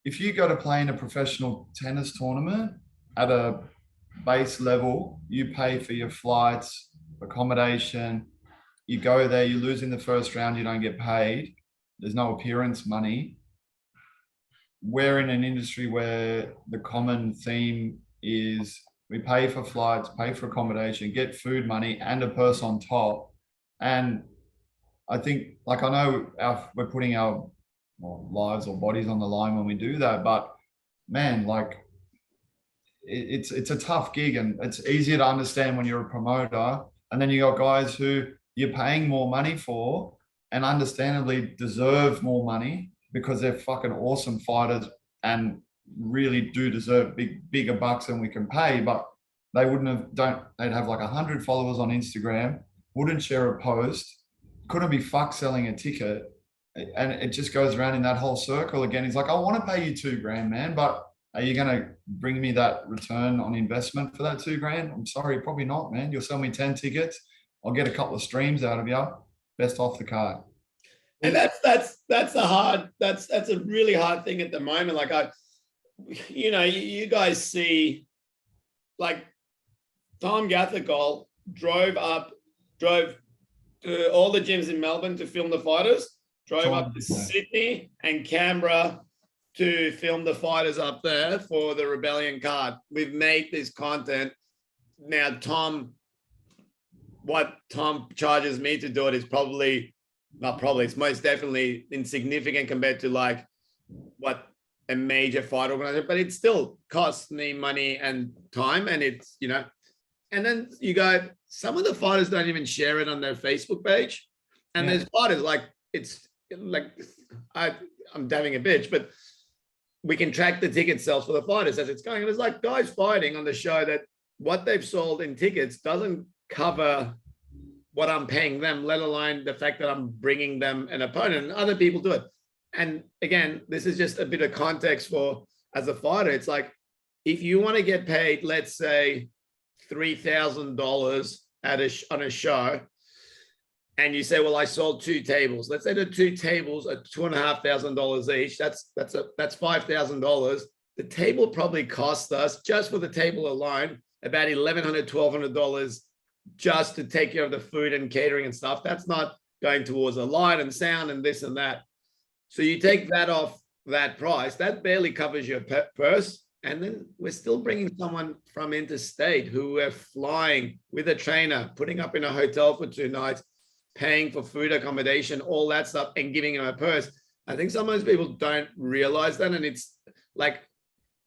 If you go to play in a professional tennis tournament at a base level, you pay for your flights, accommodation. You go there, you lose in the first round, you don't get paid. There's no appearance money. We're in an industry where the common theme is we pay for flights, pay for accommodation, get food money and a purse on top. And I think, like, I know we're putting our lives or bodies on the line when we do that, but man, like, it's a tough gig, and it's easier to understand when you're a promoter, and then you got guys who you're paying more money for and understandably deserve more money because they're fucking awesome fighters and really do deserve bigger bucks than we can pay, but they'd have like 100 followers on Instagram, wouldn't share a post, couldn't be fuck selling a ticket, and it just goes around in that whole circle again. He's like, I want to pay you $2,000, man, but are you going to bring me that return on investment for that $2,000? I'm sorry, probably not, man. You'll sell me 10 tickets. I'll get a couple of streams out of you. Best off the card. And that's a really hard thing at the moment. Like you guys see, like, Tom Gathercole drove to all the gyms in Melbourne to film the fighters, drove up to Sydney and Canberra to film the fighters up there for the Rebellion card. We've made this content. Now, what Tom charges me to do it is it's most definitely insignificant compared to like what a major fight organizer, but it still costs me money and time. And it's, and then you go, some of the fighters don't even share it on their Facebook page. And there's fighters like, it's like, I'm having a bitch, but we can track the ticket sales for the fighters as it's going. And it's like guys fighting on the show that what they've sold in tickets doesn't cover what I'm paying them, let alone the fact that I'm bringing them an opponent, and other people do it. And again, this is just a bit of context for, as a fighter, it's like, if you want to get paid, let's say $3,000 on a show, and you say, well, I sold 2 tables. Let's say the 2 tables are $2,500 each. That's $5,000. The table probably cost us, just for the table alone, about $1,100, $1,200 just to take care of the food and catering and stuff. That's not going towards the light and sound and this and that. So you take that off that price, that barely covers your purse. And then we're still bringing someone from interstate who we're flying with a trainer, putting up in a hotel for 2 nights, paying for food, accommodation, all that stuff, and giving him a purse. I think some of those people don't realize that. And it's like,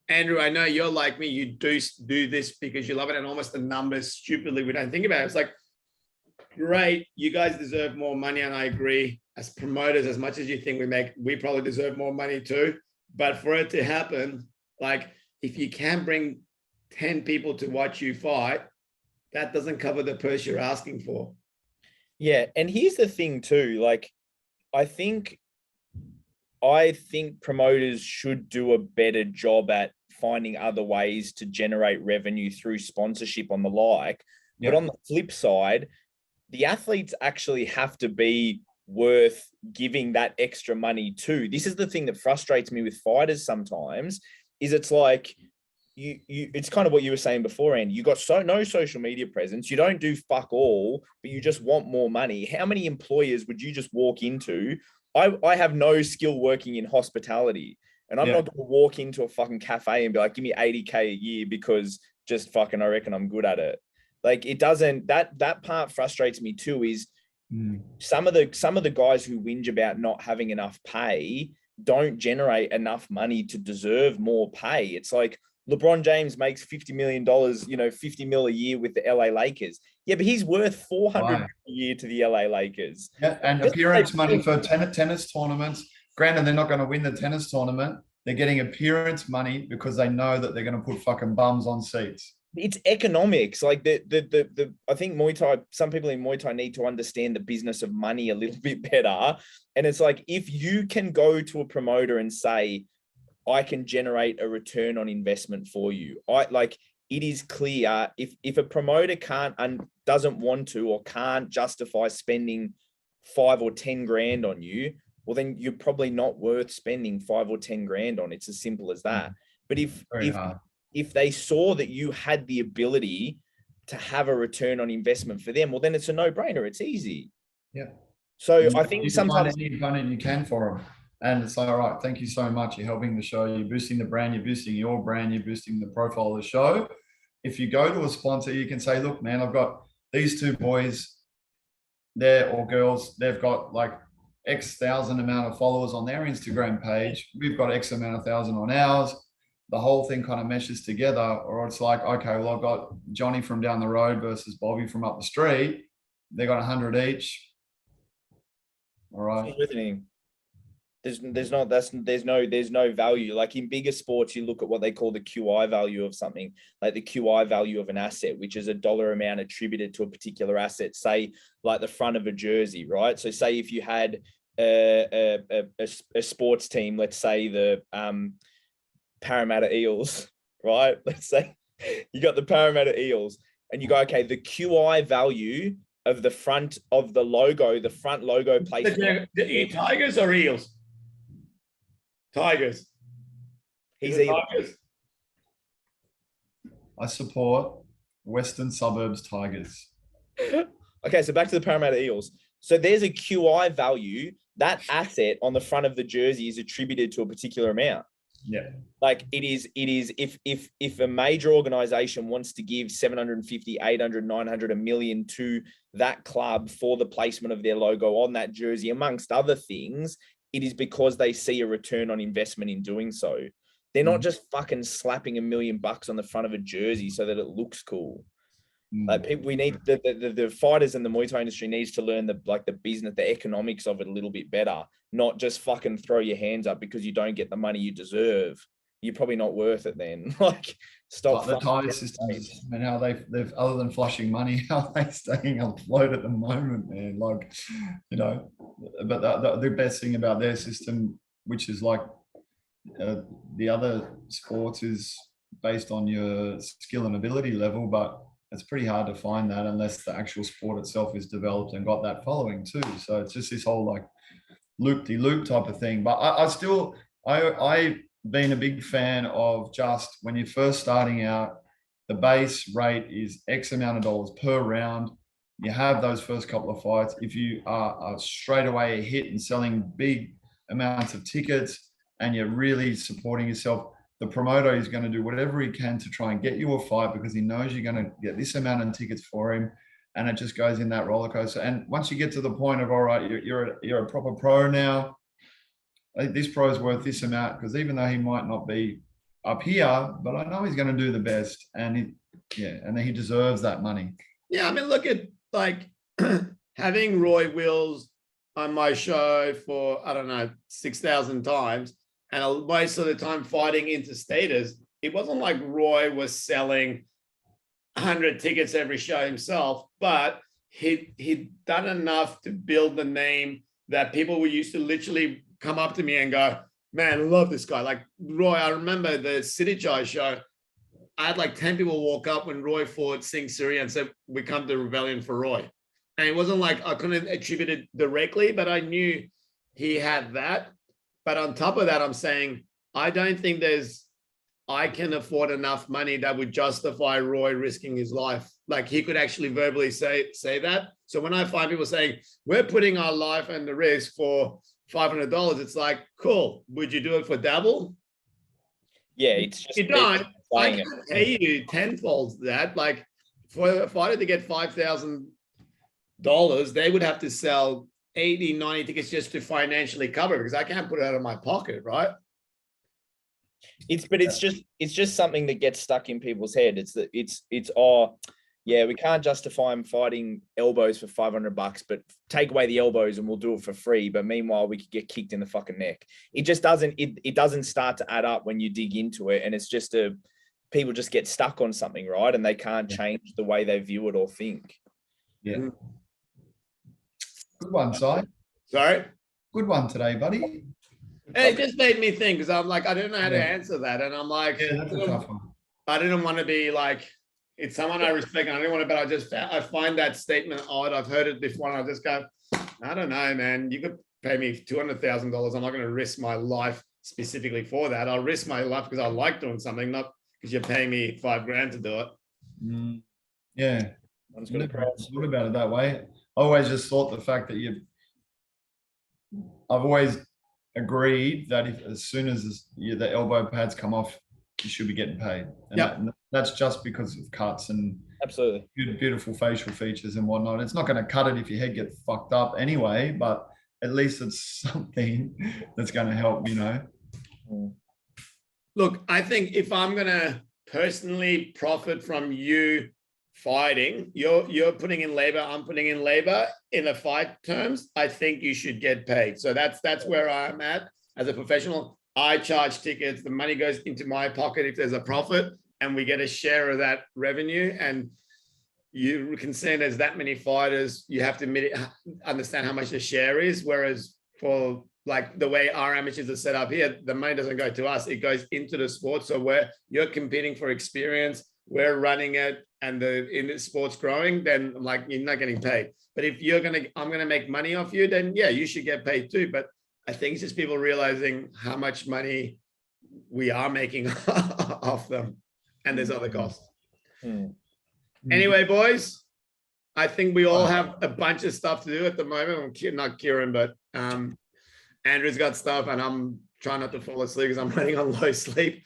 Andrew, I know you're like me, you do this because you love it, and almost the numbers, stupidly, we don't think about it. It's like, great, you guys deserve more money, and I agree. As promoters, as much as you think we probably deserve more money too. But for it to happen, like, if you can bring 10 people to watch you fight, that doesn't cover the purse you're asking for. Yeah, and here's the thing too, like, I think promoters should do a better job at finding other ways to generate revenue through sponsorship on the like. Yeah. But on the flip side, the athletes actually have to be worth giving that extra money to. This is the thing that frustrates me with fighters sometimes, is it's like, it's kind of what you were saying before, Andy. You got no social media presence. You don't do fuck all, but you just want more money. How many employers would you just walk into? I have no skill working in hospitality, and I'm not going to walk into a fucking cafe and be like, give me $80K a year because just fucking, I reckon I'm good at it. Like, it doesn't, that part frustrates me too, is some of the guys who whinge about not having enough pay don't generate enough money to deserve more pay. It's like, LeBron James makes $50 million, $50 mil a year with the LA Lakers. Yeah, but he's worth $400 a year to the LA Lakers. Yeah, and appearance money for tennis tournaments. Granted, they're not going to win the tennis tournament. They're getting appearance money because they know that they're going to put fucking bums on seats. It's economics. Like I think Muay Thai, some people in Muay Thai need to understand the business of money a little bit better. And it's like, if you can go to a promoter and say, I can generate a return on investment for you. It is clear, if a promoter can't and doesn't want to or can't justify spending 5 or 10 grand on you, well, then you're probably not worth spending 5 or 10 grand on. It's as simple as that. But if if they saw that you had the ability to have a return on investment for them, well, then it's a no-brainer. It's easy. Yeah. So I think you sometimes you've done it, you can for them. And it's like, all right, thank you so much. You're helping the show. You're boosting the brand. You're boosting your brand. You're boosting the profile of the show. If you go to a sponsor, you can say, look, man, I've got these two boys there or girls. They've got like X thousand amount of followers on their Instagram page. We've got X amount of thousand on ours. The whole thing kind of meshes together. Or it's like, okay, well, I've got Johnny from down the road versus Bobby from up the street. They got 100 each. All right. There's no value. Like in bigger sports, you look at what they call the QI value of something, like the QI value of an asset, which is a dollar amount attributed to a particular asset, say like the front of a jersey, right? So say if you had a sports team, let's say the Parramatta Eels, right? Let's say you got the Parramatta Eels and you go, okay, the QI value of the front of the logo, the front logo placement. The Tigers or Eels? Tigers. He's Tigers. I support Western Suburbs Tigers. Okay, so back to the Parramatta Eels. So there's a QI value. That asset on the front of the jersey is attributed to a particular amount. Yeah. Like it is if a major organization wants to give 750, 800, 900, $1 million to that club for the placement of their logo on that jersey, amongst other things, it is because they see a return on investment in doing so. They're not just fucking slapping $1 million on the front of a jersey so that it looks cool. Like people, we need the fighters and the Muay Thai industry needs to learn the business, the economics of it a little bit better, not just fucking throw your hands up because you don't get the money you deserve. You're probably not worth it then. Like stop. Like the Thai systems and how they've other than flushing money, how they staying afloat at the moment, man. Like, you know, but the best thing about their system, which is like the other sports, is based on your skill and ability level, but it's pretty hard to find that unless the actual sport itself is developed and got that following too. So it's just this whole like loop-de-loop type of thing. But I've been a big fan of just when you're first starting out, the base rate is X amount of dollars per round. You have those first couple of fights. If you are straight away a hit and selling big amounts of tickets and you're really supporting yourself, the promoter is going to do whatever he can to try and get you a fight because he knows you're going to get this amount of tickets for him. And it just goes in that roller coaster. And once you get to the point of, all right, you're a proper pro now, this pro is worth this amount, because even though he might not be up here, but I know he's going to do the best. And and he deserves that money. Yeah, I mean, look at like having Roy Wills on my show for, I don't know, 6,000 times. And most of the time fighting interstaters, it wasn't like Roy was selling 100 tickets every show himself, but he'd done enough to build the name that people were used to literally come up to me and go, man, I love this guy. Like Roy, I remember the City Chai show. I had like 10 people walk up when Roy fought Singh Suri and said, we come to Rebellion for Roy. And it wasn't like I couldn't attribute it directly, but I knew he had that. But on top of that, I'm saying, I don't think I can afford enough money that would justify Roy risking his life. Like he could actually verbally say that. So when I find people saying, we're putting our life and the risk for $500, it's like, cool. Would you do it for double? Yeah, it's just. You don't. I can pay you tenfold that. Like for a fighter to get $5,000, they would have to sell 80, 90 tickets just to financially cover, because I can't put it out of my pocket, right? It's just something that gets stuck in people's head. We can't justify him fighting elbows for $500, but take away the elbows and we'll do it for free. But meanwhile, we could get kicked in the fucking neck. It just doesn't. It doesn't start to add up when you dig into it, and it's just people just get stuck on something, right? And they can't change the way they view it or think. Yeah. Good one, Si. Sorry? Good one today, buddy. It just made me think, because I'm like, I didn't know how to answer that. And I'm like, that's a tough one. I didn't want to be like, it's someone I respect. And I didn't want to, but I find that statement odd. I've heard it before and I just go, I don't know, man. You could pay me $200,000. I'm not going to risk my life specifically for that. I'll risk my life because I like doing something, not because you're paying me $5,000 to do it. Yeah. One's got a Never price. thought about it that way. I always just thought the fact that I've always agreed that if as soon as the elbow pads come off, you should be getting paid. And Yep. that's just because of cuts and Absolutely. beautiful facial features and whatnot. It's not going to cut it if your head gets fucked up anyway, but at least it's something that's going to help, you know. Look, I think if I'm gonna personally profit from you fighting, you're putting in labor, I'm putting in labor in a fight terms, I think you should get paid. So that's where I'm at as a professional. I charge tickets, the money goes into my pocket if there's a profit, and we get a share of that revenue. And you can see there's that many fighters, you have to understand how much the share is. Whereas for like the way our amateurs are set up here, the money doesn't go to us, it goes into the sport. So where you're competing for experience, we're running it, and the sport's growing, then like you're not getting paid. But if I'm gonna make money off you, then yeah, you should get paid too. But I think it's just people realizing how much money we are making off them, and there's other costs. Anyway, boys, I think we all have a bunch of stuff to do at the moment. Not Kieran, but Andrew's got stuff, and I'm trying not to fall asleep because I'm running on low sleep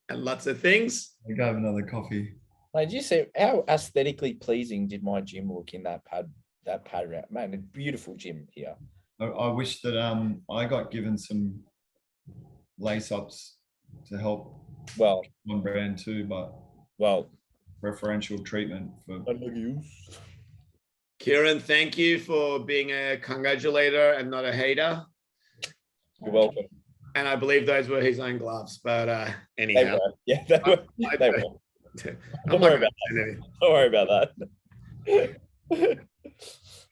and lots of things. I go have another coffee. Like, did you see how aesthetically pleasing did my gym look in that pad round? Man, a beautiful gym here. I wish that I got given some lace ups to help Well, one brand too, but preferential treatment for Kieran, thank you for being a congratulator and not a hater. you're welcome. And I believe those were his own gloves, but They anyhow. were. Yeah, they were. They were. Don't worry about that. Don't worry about that.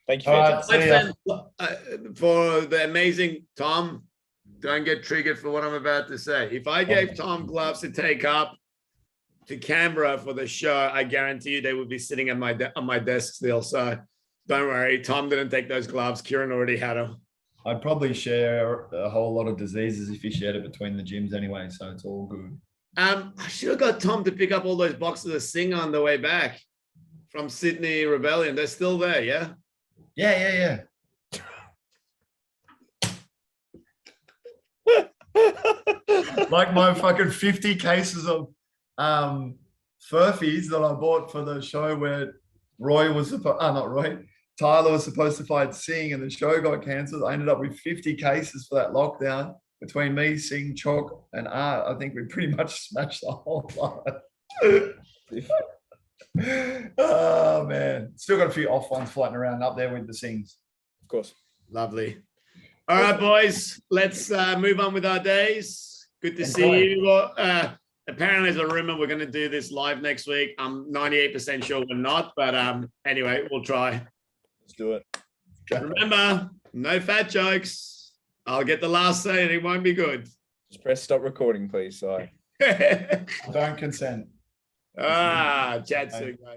Thank you. All right, Fantastic. For the amazing Tom, don't get triggered for what I'm about to say. If I gave Tom gloves to take up to Canberra for the show, I guarantee you they would be sitting on my desk still. So don't worry, Tom didn't take those gloves. Kieran already had them. I'd probably share a whole lot of diseases if he shared it between the gyms anyway, so it's all good. I should have got Tom to pick up all those boxes of Sing on the way back from Sydney Rebellion. They're still there, yeah? Yeah. Like my fucking 50 cases of Furfies that I bought for the show where Tyler was supposed to fight Sing and the show got cancelled. I ended up with 50 cases for that lockdown between me, Sing, Chalk, and Art. I think we pretty much smashed the whole lot. Oh man, still got a few off ones floating around up there with the Sings. Of course. Lovely. All right, boys, let's move on with our days. Good to see you. Apparently, there's a rumor we're going to do this live next week. I'm 98% sure we're not, but anyway, we'll try. Let's do it. Remember, no fat jokes. I'll get the last say and it won't be good. Just press stop recording, please. Sorry. Don't consent. Chat soon, guys.